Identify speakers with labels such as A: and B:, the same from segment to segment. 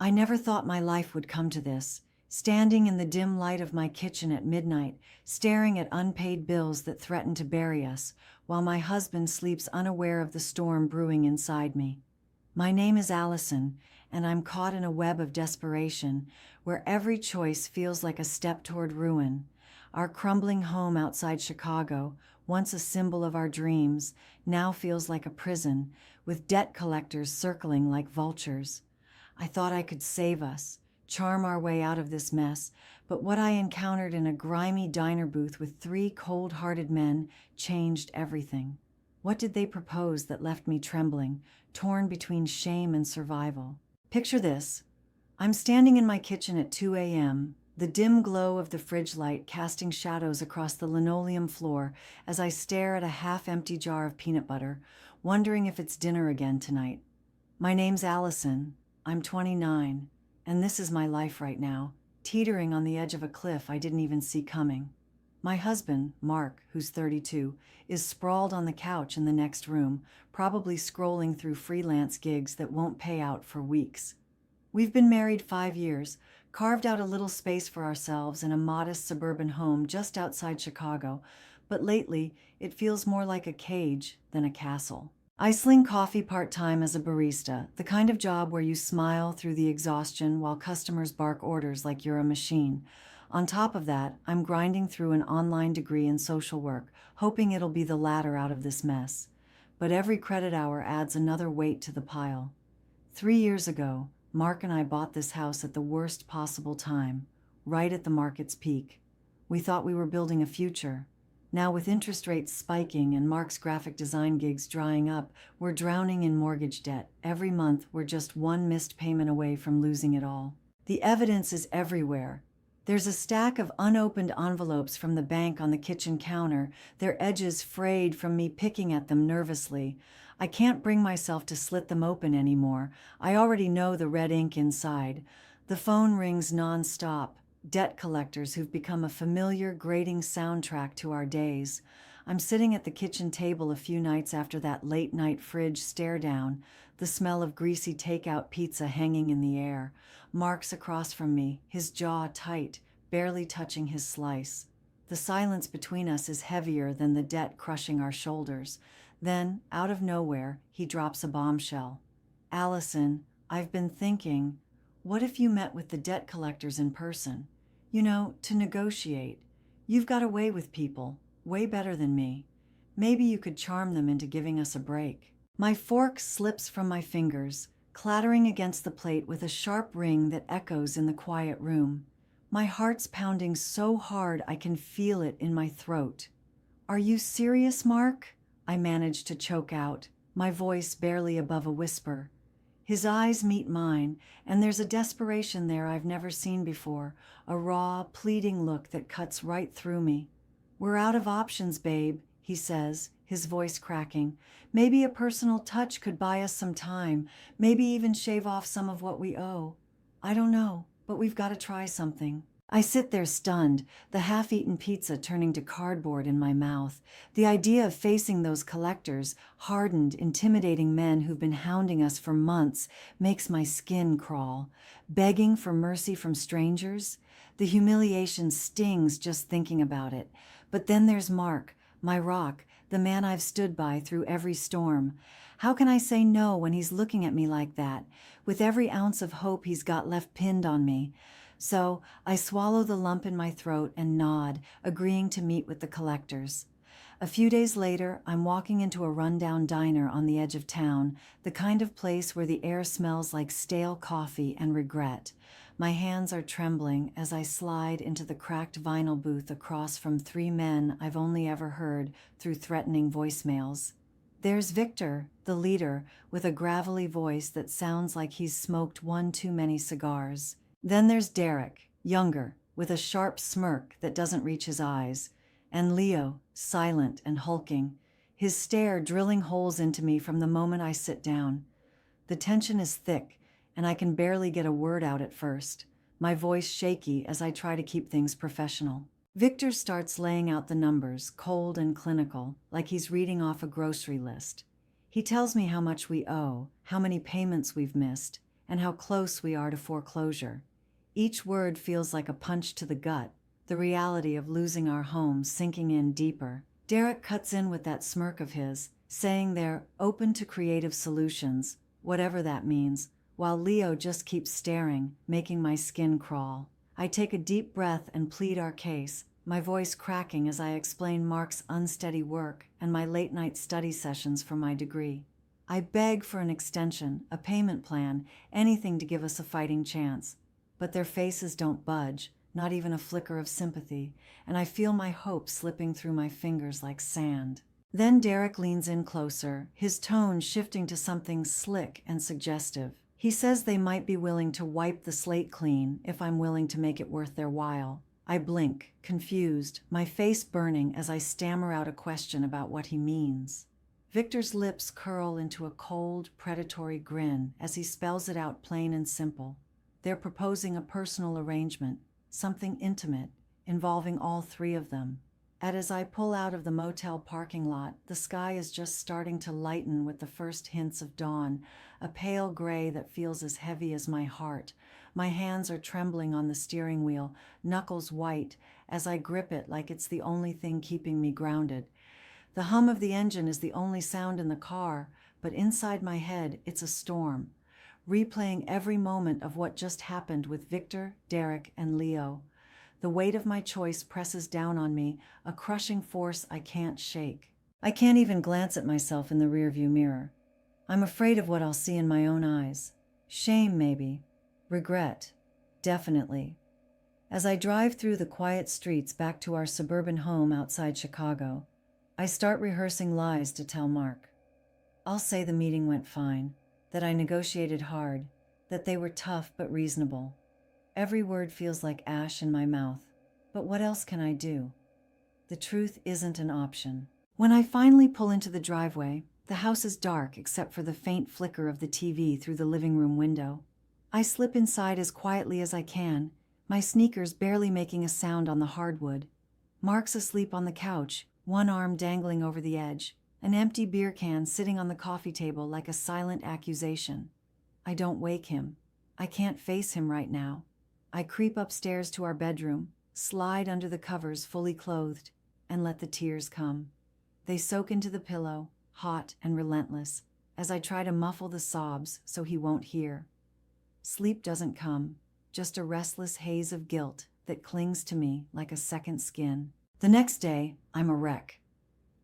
A: I never thought my life would come to this, standing in the dim light of my kitchen at midnight, staring at unpaid bills that threaten to bury us, while my husband sleeps unaware of the storm brewing inside me. My name is Allison, and I'm caught in a web of desperation, where every choice feels like a step toward ruin. Our crumbling home outside Chicago, once a symbol of our dreams, now feels like a prison, with debt collectors circling like vultures. I thought I could save us, charm our way out of this mess, but what I encountered in a grimy diner booth with three cold-hearted men changed everything. What did they propose that left me trembling, torn between shame and survival? Picture this. I'm standing in my kitchen at 2 a.m., the dim glow of the fridge light casting shadows across the linoleum floor as I stare at a half-empty jar of peanut butter, wondering if it's dinner again tonight. My name's Allison. I'm 29, and this is my life right now, teetering on the edge of a cliff I didn't even see coming. My husband, Mark, who's 32, is sprawled on the couch in the next room, probably scrolling through freelance gigs that won't pay out for weeks. We've been married 5 years, carved out a little space for ourselves in a modest suburban home just outside Chicago, but lately it feels more like a cage than a castle. I sling coffee part-time as a barista, the kind of job where you smile through the exhaustion while customers bark orders like you're a machine. On top of that, I'm grinding through an online degree in social work, hoping it'll be the ladder out of this mess. But every credit hour adds another weight to the pile. 3 years ago, Mark and I bought this house at the worst possible time, right at the market's peak. We thought we were building a future. Now, with interest rates spiking and Mark's graphic design gigs drying up, we're drowning in mortgage debt. Every month, we're just one missed payment away from losing it all. The evidence is everywhere. There's a stack of unopened envelopes from the bank on the kitchen counter, their edges frayed from me picking at them nervously. I can't bring myself to slit them open anymore. I already know the red ink inside. The phone rings non-stop. Debt collectors who've become a familiar, grating soundtrack to our days. I'm sitting at the kitchen table a few nights after that late-night fridge stare-down, the smell of greasy takeout pizza hanging in the air. Mark's across from me, his jaw tight, barely touching his slice. The silence between us is heavier than the debt crushing our shoulders. Then, out of nowhere, he drops a bombshell. "Allison, I've been thinking, what if you met with the debt collectors in person? You know, to negotiate. You've got a way with people, way better than me. Maybe you could charm them into giving us a break." My fork slips from my fingers, clattering against the plate with a sharp ring that echoes in the quiet room. My heart's pounding so hard I can feel it in my throat. "Are you serious, Mark?" I manage to choke out, my voice barely above a whisper. His eyes meet mine, and there's a desperation there I've never seen before, a raw, pleading look that cuts right through me. "We're out of options, babe," he says, his voice cracking. "Maybe a personal touch could buy us some time, maybe even shave off some of what we owe. I don't know, but we've got to try something." I sit there stunned, the half-eaten pizza turning to cardboard in my mouth. The idea of facing those collectors, hardened, intimidating men who've been hounding us for months, makes my skin crawl. Begging for mercy from strangers? The humiliation stings just thinking about it. But then there's Mark, my rock, the man I've stood by through every storm. How can I say no when he's looking at me like that, with every ounce of hope he's got left pinned on me? So I swallow the lump in my throat and nod, agreeing to meet with the collectors. A few days later, I'm walking into a rundown diner on the edge of town, the kind of place where the air smells like stale coffee and regret. My hands are trembling as I slide into the cracked vinyl booth across from 3 men I've only ever heard through threatening voicemails. There's Victor, the leader, with a gravelly voice that sounds like he's smoked one too many cigars. Then there's Derek, younger, with a sharp smirk that doesn't reach his eyes, and Leo, silent and hulking, his stare drilling holes into me from the moment I sit down. The tension is thick, and I can barely get a word out at first, my voice shaky as I try to keep things professional. Victor starts laying out the numbers, cold and clinical, like he's reading off a grocery list. He tells me how much we owe, how many payments we've missed, and how close we are to foreclosure. Each word feels like a punch to the gut, the reality of losing our home sinking in deeper. Derek cuts in with that smirk of his, saying they're open to creative solutions, whatever that means, while Leo just keeps staring, making my skin crawl. I take a deep breath and plead our case, my voice cracking as I explain Mark's unsteady work and my late-night study sessions for my degree. I beg for an extension, a payment plan, anything to give us a fighting chance. But their faces don't budge, not even a flicker of sympathy, and I feel my hope slipping through my fingers like sand. Then Derek leans in closer, his tone shifting to something slick and suggestive. He says they might be willing to wipe the slate clean if I'm willing to make it worth their while. I blink, confused, my face burning as I stammer out a question about what he means. Victor's lips curl into a cold, predatory grin as he spells it out plain and simple. They're proposing a personal arrangement, something intimate, involving all three of them. And as I pull out of the motel parking lot, the sky is just starting to lighten with the first hints of dawn, a pale gray that feels as heavy as my heart. My hands are trembling on the steering wheel, knuckles white, as I grip it like it's the only thing keeping me grounded. The hum of the engine is the only sound in the car, but inside my head, it's a storm, replaying every moment of what just happened with Victor, Derek, and Leo. The weight of my choice presses down on me, a crushing force I can't shake. I can't even glance at myself in the rearview mirror. I'm afraid of what I'll see in my own eyes. Shame, maybe. Regret. Definitely. As I drive through the quiet streets back to our suburban home outside Chicago, I start rehearsing lies to tell Mark. I'll say the meeting went fine, that I negotiated hard, that they were tough but reasonable. Every word feels like ash in my mouth, but what else can I do? The truth isn't an option. When I finally pull into the driveway, the house is dark except for the faint flicker of the TV through the living room window. I slip inside as quietly as I can, my sneakers barely making a sound on the hardwood. Mark's asleep on the couch, one arm dangling over the edge, an empty beer can sitting on the coffee table like a silent accusation. I don't wake him. I can't face him right now. I creep upstairs to our bedroom, slide under the covers fully clothed, and let the tears come. They soak into the pillow, hot and relentless, as I try to muffle the sobs so he won't hear. Sleep doesn't come, just a restless haze of guilt that clings to me like a second skin. The next day, I'm a wreck.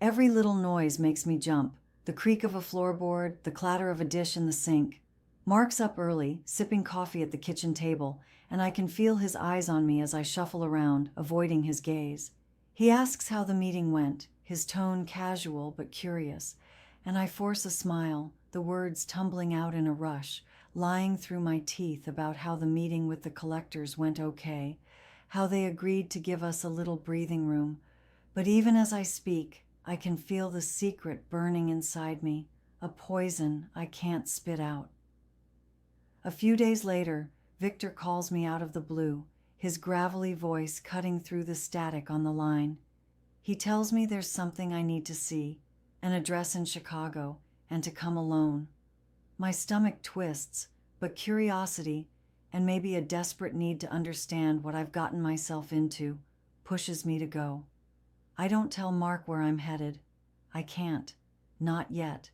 A: Every little noise makes me jump, the creak of a floorboard, the clatter of a dish in the sink. Mark's up early, sipping coffee at the kitchen table, and I can feel his eyes on me as I shuffle around, avoiding his gaze. He asks how the meeting went, his tone casual but curious, and I force a smile, the words tumbling out in a rush, lying through my teeth about how the meeting with the collectors went okay, how they agreed to give us a little breathing room. But even as I speak, I can feel the secret burning inside me, a poison I can't spit out. A few days later, Victor calls me out of the blue, his gravelly voice cutting through the static on the line. He tells me there's something I need to see, an address in Chicago, and to come alone. My stomach twists, but curiosity, and maybe a desperate need to understand what I've gotten myself into, pushes me to go. I don't tell Mark where I'm headed. I can't. Not yet.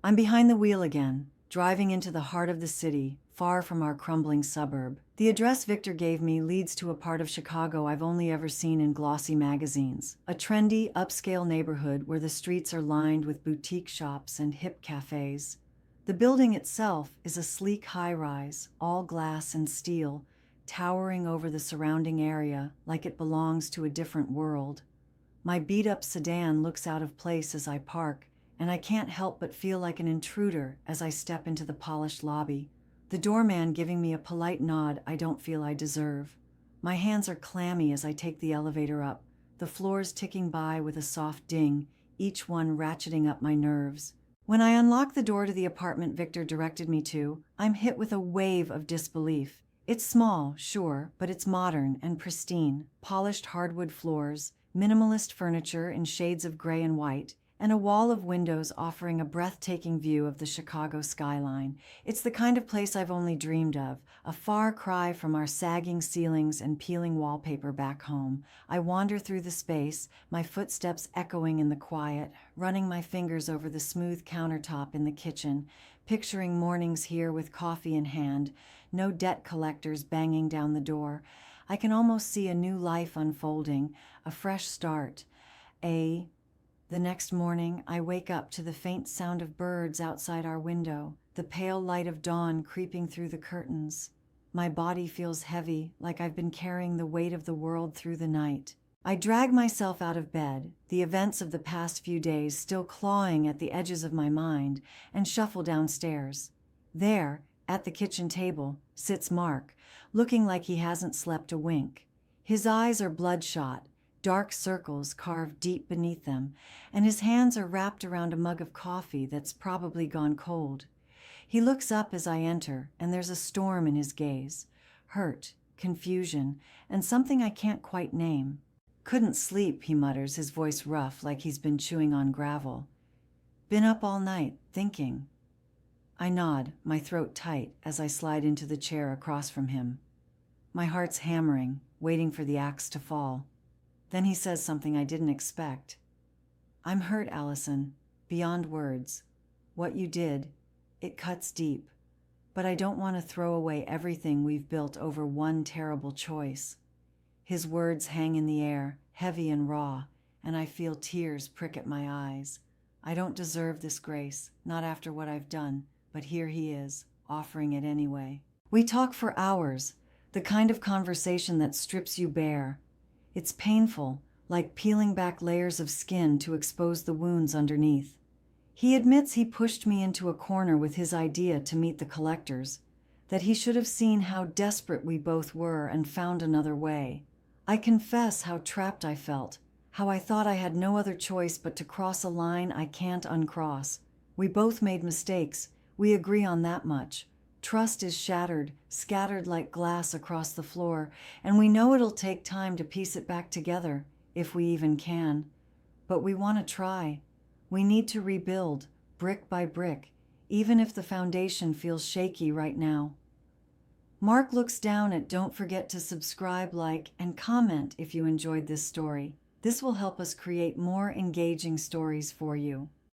A: I'm behind the wheel again, driving into the heart of the city, far from our crumbling suburb. The address Victor gave me leads to a part of Chicago I've only ever seen in glossy magazines, a trendy, upscale neighborhood where the streets are lined with boutique shops and hip cafes. The building itself is a sleek high-rise, all glass and steel, towering over the surrounding area like it belongs to a different world. My beat-up sedan looks out of place as I park, and I can't help but feel like an intruder as I step into the polished lobby, the doorman giving me a polite nod I don't feel I deserve. My hands are clammy as I take the elevator up, the floors ticking by with a soft ding, each one ratcheting up my nerves. When I unlock the door to the apartment Victor directed me to, I'm hit with a wave of disbelief. It's small, sure, but it's modern and pristine. Polished hardwood floors, minimalist furniture in shades of gray and white, and a wall of windows offering a breathtaking view of the Chicago skyline. It's the kind of place I've only dreamed of, a far cry from our sagging ceilings and peeling wallpaper back home. I wander through the space, my footsteps echoing in the quiet, running my fingers over the smooth countertop in the kitchen, picturing mornings here with coffee in hand, no debt collectors banging down the door. I can almost see a new life unfolding, a fresh start. The next morning, I wake up to the faint sound of birds outside our window, the pale light of dawn creeping through the curtains. My body feels heavy, like I've been carrying the weight of the world through the night. I drag myself out of bed, the events of the past few days still clawing at the edges of my mind, and shuffle downstairs. There, at the kitchen table, sits Mark, looking like he hasn't slept a wink. His eyes are bloodshot, dark circles carved deep beneath them, and his hands are wrapped around a mug of coffee that's probably gone cold. He looks up as I enter, and there's a storm in his gaze. Hurt, confusion, and something I can't quite name. "Couldn't sleep," he mutters, his voice rough like he's been chewing on gravel. "Been up all night, thinking." I nod, my throat tight, as I slide into the chair across from him. My heart's hammering, waiting for the axe to fall. Then he says something I didn't expect. "I'm hurt, Allison, beyond words. What you did, it cuts deep. But I don't want to throw away everything we've built over one terrible choice." His words hang in the air, heavy and raw, and I feel tears prick at my eyes. I don't deserve this grace, not after what I've done, but here he is, offering it anyway. We talk for hours, the kind of conversation that strips you bare. It's painful, like peeling back layers of skin to expose the wounds underneath. He admits he pushed me into a corner with his idea to meet the collectors, that he should have seen how desperate we both were and found another way. I confess how trapped I felt, how I thought I had no other choice but to cross a line I can't uncross. We both made mistakes, we agree on that much. Trust is shattered, scattered like glass across the floor, and we know it'll take time to piece it back together, if we even can. But we want to try. We need to rebuild, brick by brick, even if the foundation feels shaky right now. Mark looks down at "Don't forget to subscribe, like, and comment if you enjoyed this story. This will help us create more engaging stories for you."